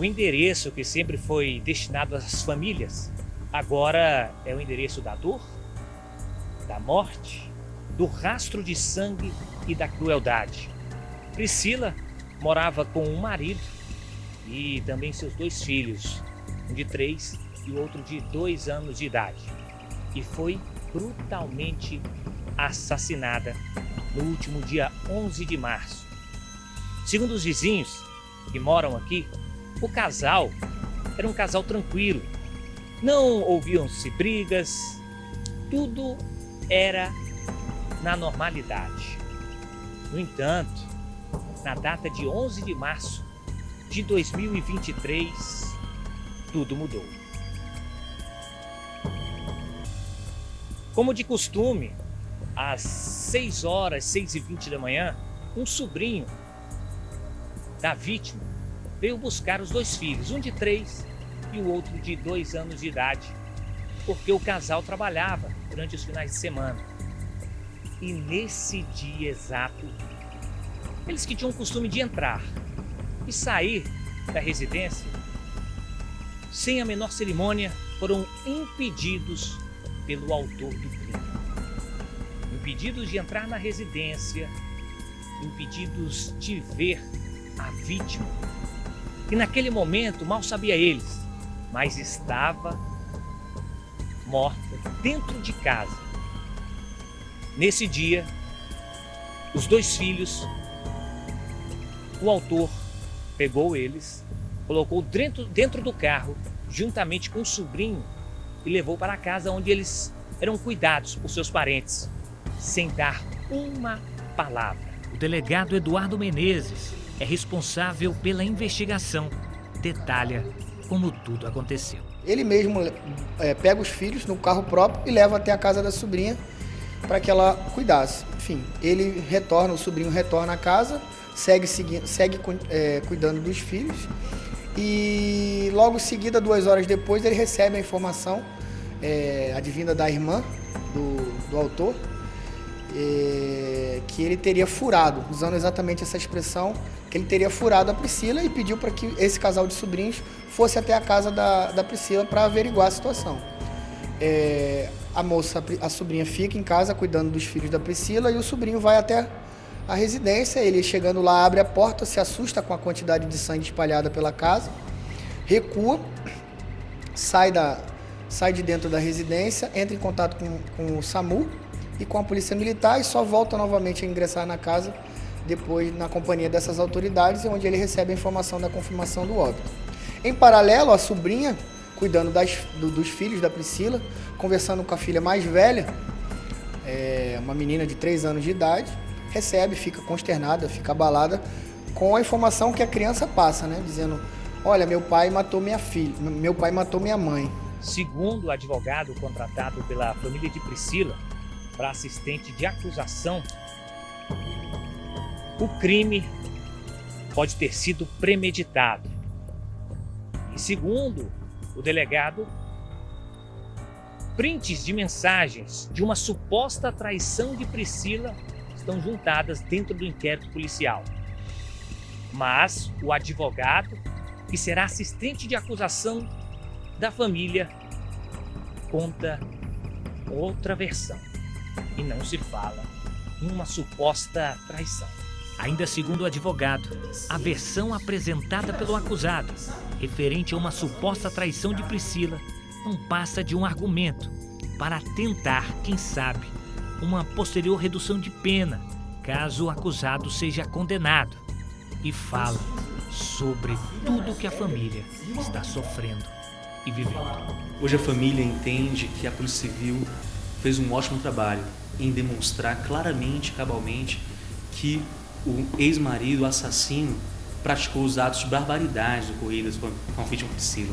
O endereço que sempre foi destinado às famílias, agora é o endereço da dor, da morte, do rastro de sangue e da crueldade. Priscila morava com um marido e também seus 2 filhos, um de 3 e o outro de 2 anos de idade, e foi brutalmente assassinada no último dia 11 de março. Segundo os vizinhos que moram aqui, o casal era um casal tranquilo, não ouviam-se brigas, tudo era na normalidade. No entanto, na data de 11 de março de 2023, tudo mudou. Como de costume, às 6h20 da manhã, um sobrinho da vítima veio buscar os 2 filhos, um de 3 e o outro de 2 anos de idade, porque o casal trabalhava durante os finais de semana. E nesse dia exato, eles que tinham o costume de entrar e sair da residência, sem a menor cerimônia, foram impedidos pelo autor do crime. Impedidos de entrar na residência, impedidos de ver a vítima. E naquele momento, mal sabia eles, mas estava morta dentro de casa. Nesse dia, os 2 filhos, o autor pegou eles, colocou dentro do carro, juntamente com o sobrinho, e levou para a casa onde eles eram cuidados por seus parentes, sem dar uma palavra. O delegado Eduardo Menezes é responsável pela investigação, detalha como tudo aconteceu. Ele mesmo pega os filhos no carro próprio e leva até a casa da sobrinha para que ela cuidasse. Enfim, o sobrinho retorna à casa, segue cuidando dos filhos e logo em seguida, 2 horas depois, ele recebe a informação advinda da irmã do autor, que ele teria furado, usando exatamente essa expressão, que ele teria furado a Priscila e pediu para que esse casal de sobrinhos fosse até a casa da Priscila para averiguar a situação. A sobrinha fica em casa cuidando dos filhos da Priscila e o sobrinho vai até a residência. Ele, chegando lá, abre a porta, se assusta com a quantidade de sangue espalhada pela casa, recua, sai de dentro da residência, entra em contato com o SAMU e com a polícia militar e só volta novamente a ingressar na casa depois na companhia dessas autoridades, onde ele recebe a informação da confirmação do óbito. Em paralelo, a sobrinha, cuidando dos filhos da Priscila, conversando com a filha mais velha, uma menina de 3 anos de idade, fica consternada, fica abalada com a informação que a criança passa, né? Dizendo, olha, meu pai matou minha filha, meu pai matou minha mãe. Segundo o advogado contratado pela família de Priscila para assistente de acusação, o crime pode ter sido premeditado. E segundo o delegado, prints de mensagens de uma suposta traição de Priscila estão juntadas dentro do inquérito policial. Mas o advogado, que será assistente de acusação da família, conta outra versão. E não se fala em uma suposta traição. Ainda segundo o advogado, a versão apresentada pelo acusado, referente a uma suposta traição de Priscila, não passa de um argumento para tentar, quem sabe, uma posterior redução de pena, caso o acusado seja condenado, e fala sobre tudo que a família está sofrendo e vivendo. Hoje a família entende que a Polícia Civil fez um ótimo trabalho em demonstrar claramente, cabalmente, que o ex-marido, o assassino, praticou os atos de barbaridade ocorridos com a vítima Priscila.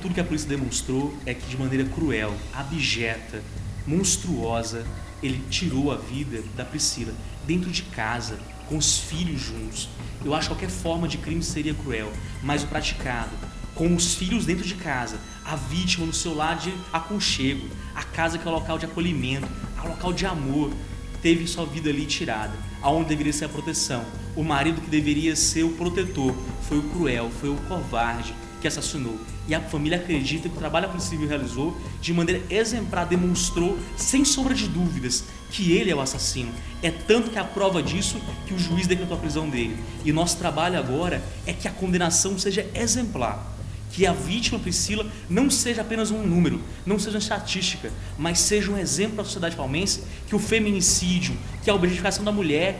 Tudo que a polícia demonstrou é que, de maneira cruel, abjeta, monstruosa, ele tirou a vida da Priscila dentro de casa, com os filhos juntos. Eu acho que qualquer forma de crime seria cruel, mas o praticado, com os filhos dentro de casa, a vítima no seu lar de aconchego, a casa que é o local de acolhimento, o local de amor, teve sua vida ali tirada, aonde deveria ser a proteção. O marido que deveria ser o protetor foi o cruel, foi o covarde que assassinou. E a família acredita que o trabalho que a Polícia Civil realizou de maneira exemplar demonstrou, sem sombra de dúvidas, que ele é o assassino. É tanto que a prova disso que o juiz decretou a prisão dele. E nosso trabalho agora é que a condenação seja exemplar. Que a vítima, Priscila, não seja apenas um número, não seja uma estatística, mas seja um exemplo para a sociedade palmense que o feminicídio, que a objetificação da mulher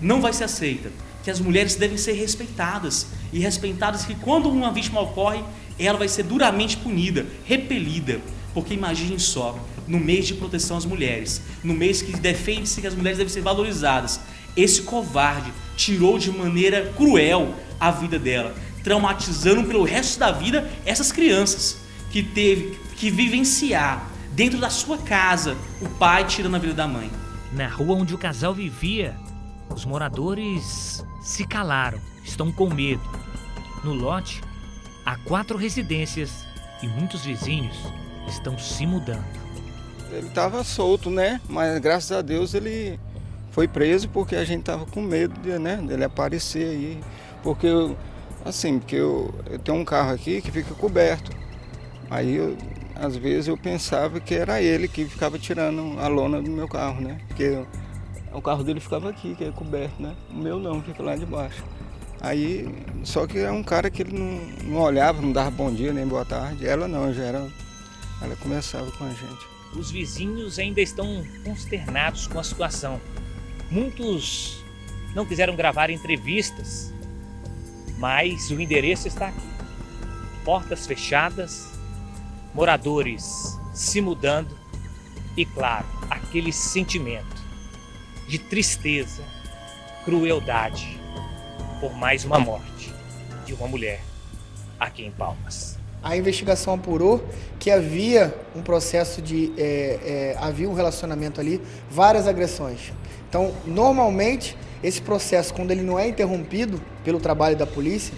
não vai ser aceita. Que as mulheres devem ser respeitadas, e respeitadas que quando uma vítima ocorre, ela vai ser duramente punida, repelida. Porque imaginem só, no mês de proteção às mulheres, no mês que defende-se que as mulheres devem ser valorizadas, esse covarde tirou de maneira cruel a vida dela, traumatizando pelo resto da vida essas crianças que teve que vivenciar dentro da sua casa o pai tirando a vida da mãe. Na rua onde o casal vivia, os moradores se calaram, estão com medo. No lote, há 4 residências e muitos vizinhos estão se mudando. Ele estava solto, né? Mas graças a Deus ele foi preso porque a gente estava com medo dele aparecer aí. Porque eu tenho um carro aqui que fica coberto. Aí, às vezes, eu pensava que era ele que ficava tirando a lona do meu carro, né? Porque o carro dele ficava aqui, que é coberto, né? O meu não, fica lá de baixo. Aí, só que é um cara que ele não olhava, não dava bom dia nem boa tarde. Ela não, ela conversava com a gente. Os vizinhos ainda estão consternados com a situação. Muitos não quiseram gravar entrevistas, mas o endereço está aqui. Portas fechadas, moradores se mudando e, claro, aquele sentimento de tristeza, crueldade por mais uma morte de uma mulher aqui em Palmas. A investigação apurou que havia um processo havia um relacionamento ali, várias agressões. Então, normalmente, esse processo, quando ele não é interrompido pelo trabalho da polícia,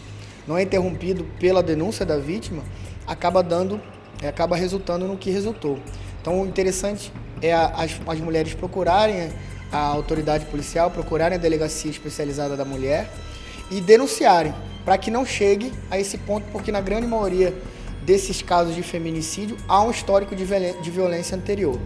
não é interrompido pela denúncia da vítima, acaba resultando no que resultou. Então, o interessante é as mulheres procurarem a autoridade policial, procurarem a delegacia especializada da mulher e denunciarem, para que não chegue a esse ponto, porque na grande maioria desses casos de feminicídio há um histórico de violência anterior.